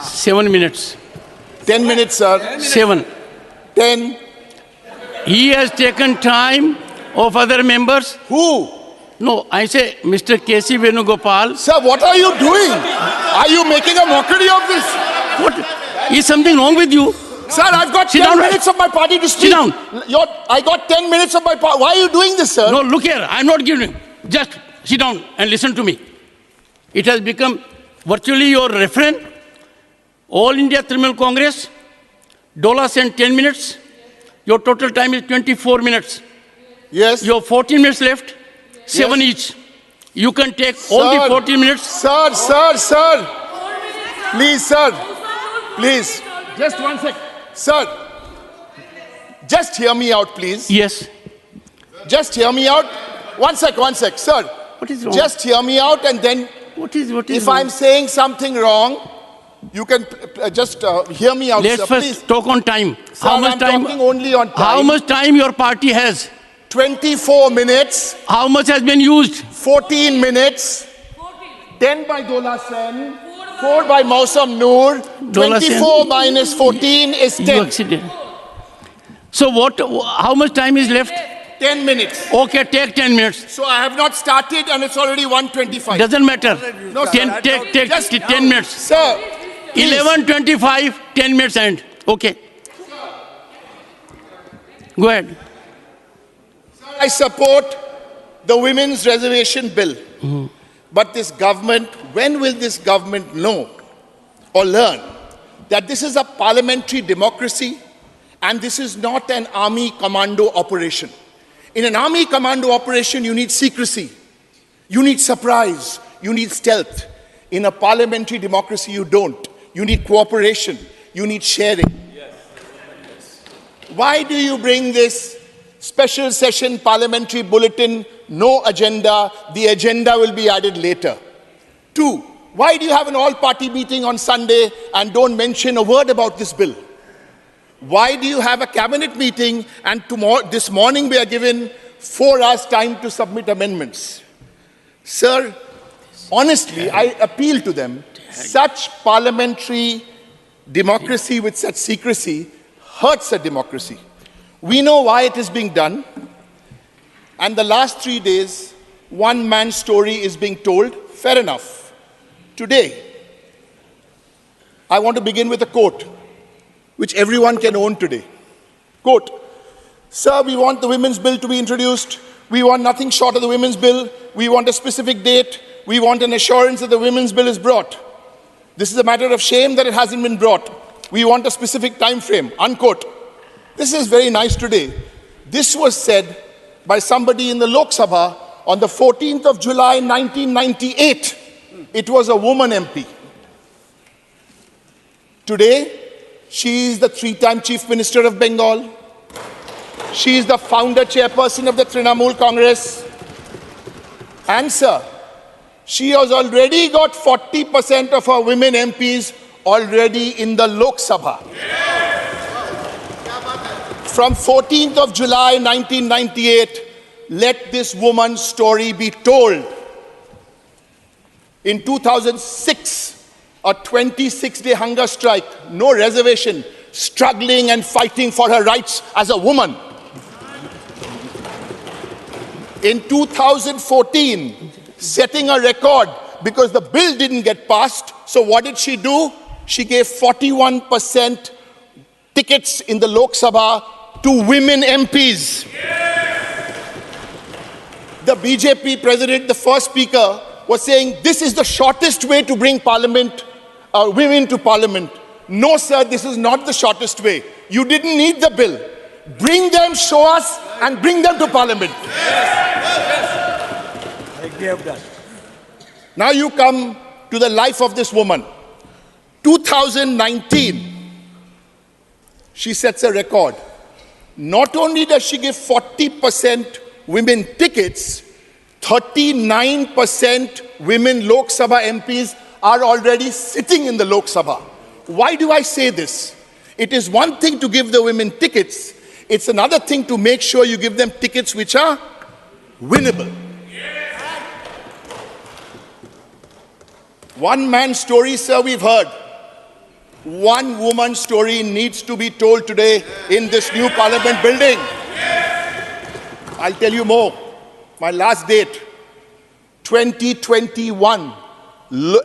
7 minutes. 10 minutes, sir. 7. 10. He has taken time of other members. Who? No, I say Mr. K.C. Venugopal. Sir, what are you doing? Are you making a mockery of this? What? Is something wrong with you? Sir, I've got Sit 10 down. minutes of my party to speak. Sit down. I got 10 minutes of my party. Why are you doing this, sir? No, look here. I'm not giving. Just sit down and listen to me. It has become virtually your refrain. All India Trinamool Congress, Dola sent 10 minutes. Your total time is 24 minutes. Yes. You have 14 minutes left, 7 each. You can take all the 14 minutes. Sir. Please, sir. Please. Just 1 sec. Sir, just hear me out, please. Yes. Just hear me out. 1 sec, sir. What is wrong? Just hear me out, and then What is if wrong? I'm saying something wrong, you can just hear me out, Let's sir, first please. talk on time. Sir, I'm talking only on time. How much time your party has? 24 minutes. How much has been used? 14 minutes. 10 by Dola Sen. 4 by Mausam Noor. 24 minus 14 is You 10. accident. So what? How much time is left? 10 minutes. Okay, take 10 minutes. So I have not started and it's already 1:25. Doesn't matter. No, sir. Take Just 10 minutes. Sir, please. 11:25, 10 minutes end. Okay. Go ahead. I support the women's reservation bill. But this government, when will this government know or learn that this is a parliamentary democracy and this is not an army commando operation? In an army commando operation, you need secrecy, you need surprise, you need stealth. In a parliamentary democracy, you don't. You need cooperation, you need sharing. Why do you bring this special session parliamentary bulletin, no agenda, the agenda will be added later? 2, why do you have an all-party meeting on Sunday and don't mention a word about this bill? Why do you have a cabinet meeting and this morning we are given 4 hours time to submit amendments? Sir, honestly, I appeal to them, such parliamentary democracy with such secrecy hurts a democracy. We know why it is being done. And the last 3 days, one man's story is being told. Fair enough. Today, I want to begin with a quote, which everyone can own today. Quote, "Sir, we want the women's bill to be introduced. We want nothing short of the women's bill. We want a specific date. We want an assurance that the women's bill is brought. This is a matter of shame that it hasn't been brought. We want a specific time frame." Unquote. This is very nice today. This was said by somebody in the Lok Sabha on the 14th of July, 1998. It was a woman MP. Today, she is the 3-time Chief Minister of Bengal. She is the founder chairperson of the Trinamool Congress. And sir, she has already got 40% of her women MPs already in the Lok Sabha. From 14th of July 1998, let this woman's story be told. In 2006, a 26-day hunger strike, no reservation, struggling and fighting for her rights as a woman. In 2014, setting a record because the bill didn't get passed. So what did she do? She gave 41% tickets in the Lok Sabha to women MPs. The BJP president, the first speaker, was saying this is the shortest way to bring women to parliament. No, sir, this is not the shortest way. You didn't need the bill. Bring them, show us, and bring them to parliament. Now you come to the life of this woman. 2019, she sets a record. Not only does she give 40% women tickets, 39% women Lok Sabha MPs are already sitting in the Lok Sabha. Why do I say this? It is one thing to give the women tickets. It's another thing to make sure you give them tickets which are winnable. One man's story, sir, we've heard. One woman's story needs to be told today in this new parliament building. I'll tell you more. My last date, 2021,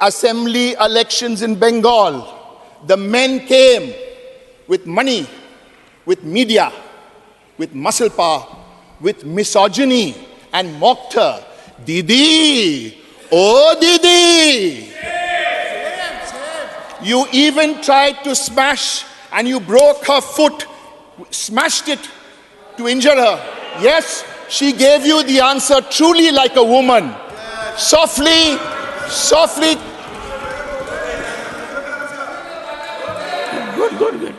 assembly elections in Bengal. The men came with money, with media, with muscle power, with misogyny, and mocked her. Didi, oh Didi. You even tried to smash and you broke her foot, smashed it to injure her. Yes, she gave you the answer truly like a woman. Softly, softly. Good.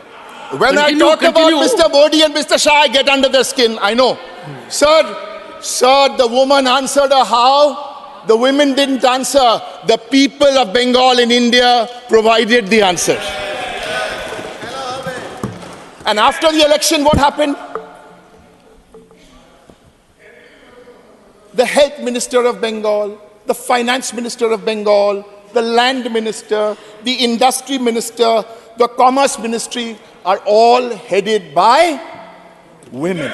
When I talk about Mr. Modi and Mr. Shah, I get under their skin, I know. Sir, the woman answered her how? The women didn't answer. The people of Bengal in India provided the answer. And after the election, what happened? The health minister of Bengal, the finance minister of Bengal, the land minister, the industry minister, the commerce ministry are all headed by women.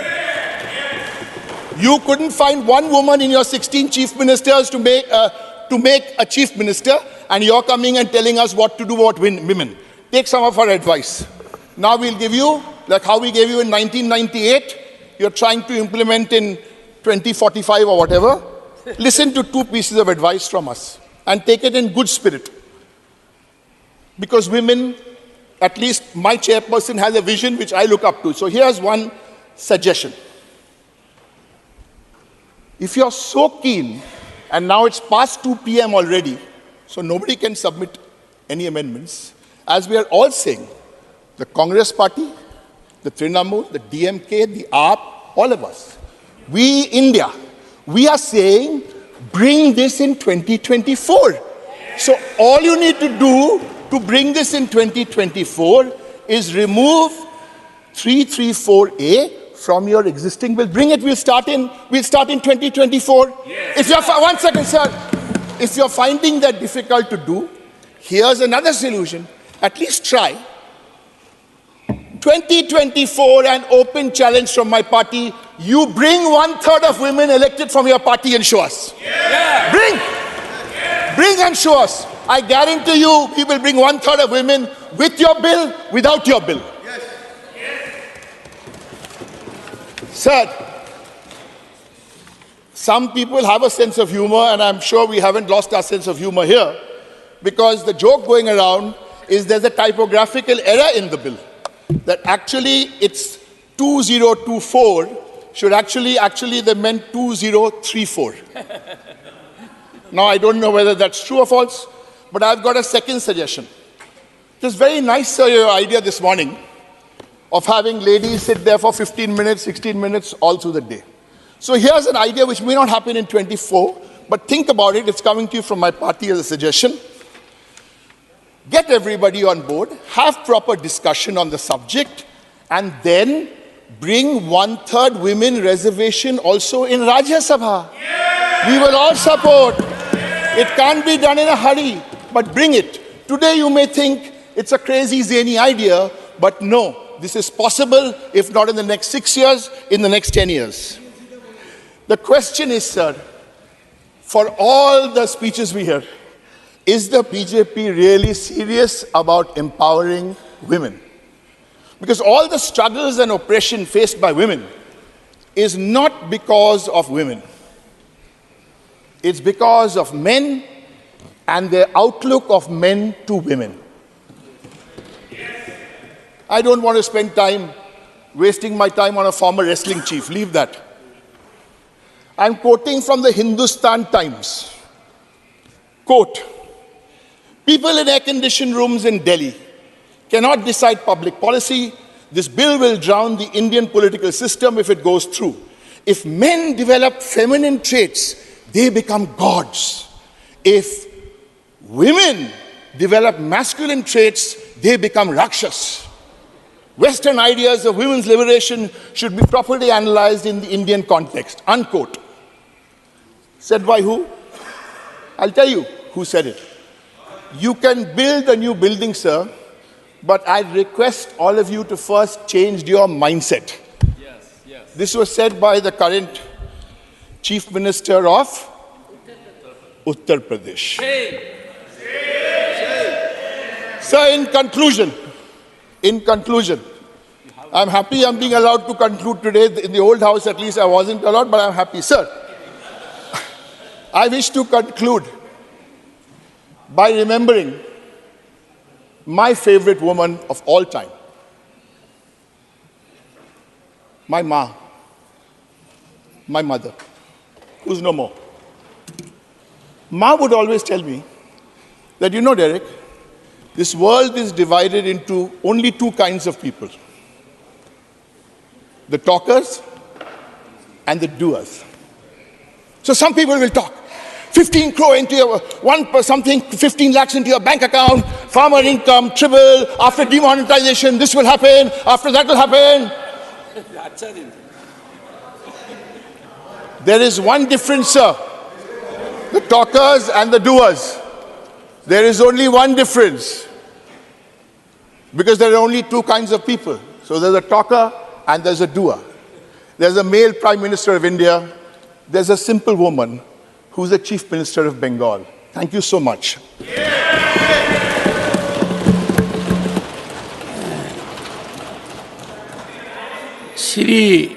You couldn't find one woman in your 16 chief ministers to make a chief minister, and you're coming and telling us what to do about women. Take some of our advice. Now we'll give you, like how we gave you in 1998, you're trying to implement in 2045 or whatever. Listen to two pieces of advice from us and take it in good spirit. Because women, at least my chairperson has a vision which I look up to. So here's one suggestion. If you're so keen, and now it's past 2 p.m. already, so nobody can submit any amendments, as we are all saying, the Congress party, the Trinamool, the DMK, the AAP, all of us, we, India, we are saying, bring this in 2024. So all you need to do to bring this in 2024 is remove 334A from your existing bill. Bring it, we'll start in 2024. Yes. If you're, one second, sir. If you're finding that difficult to do, here's another solution. At least try. 2024, an open challenge from my party. You bring 1/3 of women elected from your party and show us. Yeah. Bring and show us. I guarantee you, we will bring 1/3 of women with your bill, without your bill. Yes. Sir, some people have a sense of humor, and I'm sure we haven't lost our sense of humor here, because the joke going around is there's a typographical error in the bill. That actually it's 2024, should actually they meant 2034. Now I don't know whether that's true or false, but I've got a second suggestion. It was very nice, sir, your idea this morning of having ladies sit there for 15 minutes, 16 minutes all through the day. So here's an idea which may not happen in 24, but think about it. It's coming to you from my party as a suggestion. Get everybody on board, have proper discussion on the subject, and then bring 1/3 women reservation also in Rajya Sabha. Yeah. We will all support. Yeah. It can't be done in a hurry, but bring it. Today you may think it's a crazy, zany idea, but no, this is possible, if not in the next 6 years, in the next 10 years. The question is, sir, for all the speeches we hear, is the BJP really serious about empowering women? Because all the struggles and oppression faced by women is not because of women. It's because of men and their outlook of men to women. I don't want to spend time wasting my time on a former wrestling chief. Leave that. I'm quoting from the Hindustan Times. Quote, people in air-conditioned rooms in Delhi cannot decide public policy. This bill will drown the Indian political system if it goes through. If men develop feminine traits, they become gods. If women develop masculine traits, they become rakshas. Western ideas of women's liberation should be properly analyzed in the Indian context. Unquote. Said by who? I'll tell you who said it. You can build a new building, sir, But I request all of you to first change your mindset. This was said by the current Chief Minister of Uttar Pradesh. Sir, in conclusion, I'm happy I'm being allowed to conclude today. In the old house, at least, I wasn't allowed, but I'm happy. Sir, I wish to conclude by remembering my favorite woman of all time, my mother, who's no more. Ma would always tell me that, you know, Derek, this world is divided into only two kinds of people: the talkers and the doers. So some people will talk. 15 crore into your, 15 lakhs into your bank account, farmer income, triple, after demonetization, this will happen, after that will happen. There is one difference, sir. The talkers and the doers. There is only one difference. Because there are only two kinds of people. So there's a talker and there's a doer. There's a male Prime Minister of India. There's a simple woman who's the Chief Minister of Bengal. Thank you so much. Shri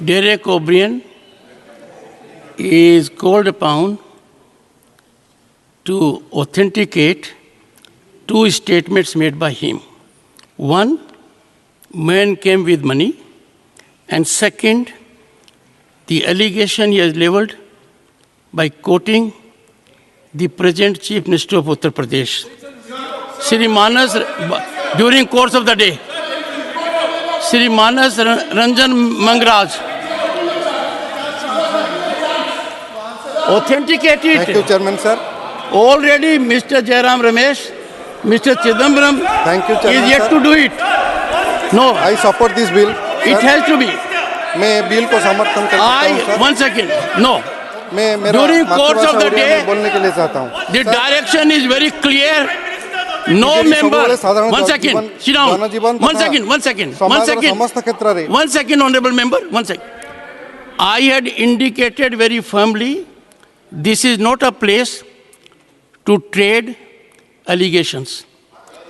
Derek O'Brien is called upon to authenticate two statements made by him. One, man came with money, and second, the allegation he has leveled by quoting the present Chief Minister of Uttar Pradesh, Shri Manas, during course of the day, Shri Manas Ranjan Mangraj, authenticated. Thank you, Chairman, sir. Already Mr. Jairam Ramesh, Mr. Chidambaram Thank you, Chairman, is yet sir. to do it. No, I support this bill. it has to be. मैं bill को समर्थन करता हूं, sir. 1 second. No. मैं मेरा During course of the मातृभाषा day, Odia में बोलने के लिए चाहता हूं. The direction is very clear. No BJP member. ସବୁବେଳେ ସାଧାରଣ 1 second. ଜୀବନ- Sit down. ଜନଜୀବନ 1 ତଥା second. 1 second. 1 ସମାଜର second. ସମସ୍ତ କ୍ଷେତ୍ରରେ 1 second, honorable member. 1 second. I had indicated very firmly, this is not a place to trade allegations.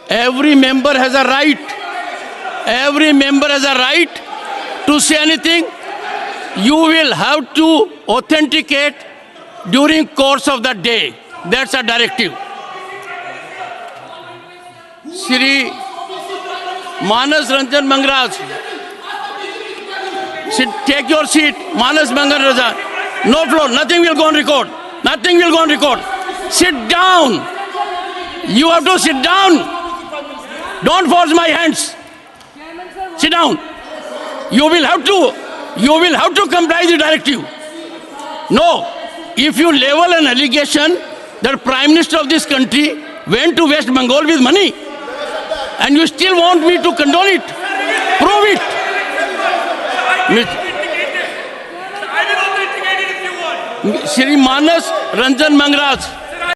Every member has a right. Every member has a right to say anything. You will have to authenticate during course of the day. That's a directive. Shri Manas Ranjan Mangraj, take your seat. Manas Mangan Raja. No floor. Nothing will go on record. Nothing will go on record. Sit down. You have to sit down. Don't force my hands. Sit down. You will have to comply with the directive. No. If you level an allegation that Prime Minister of this country went to West Bengal with money, and you still want me to condone it, prove it. Shri Manas Ranjan Mangraj.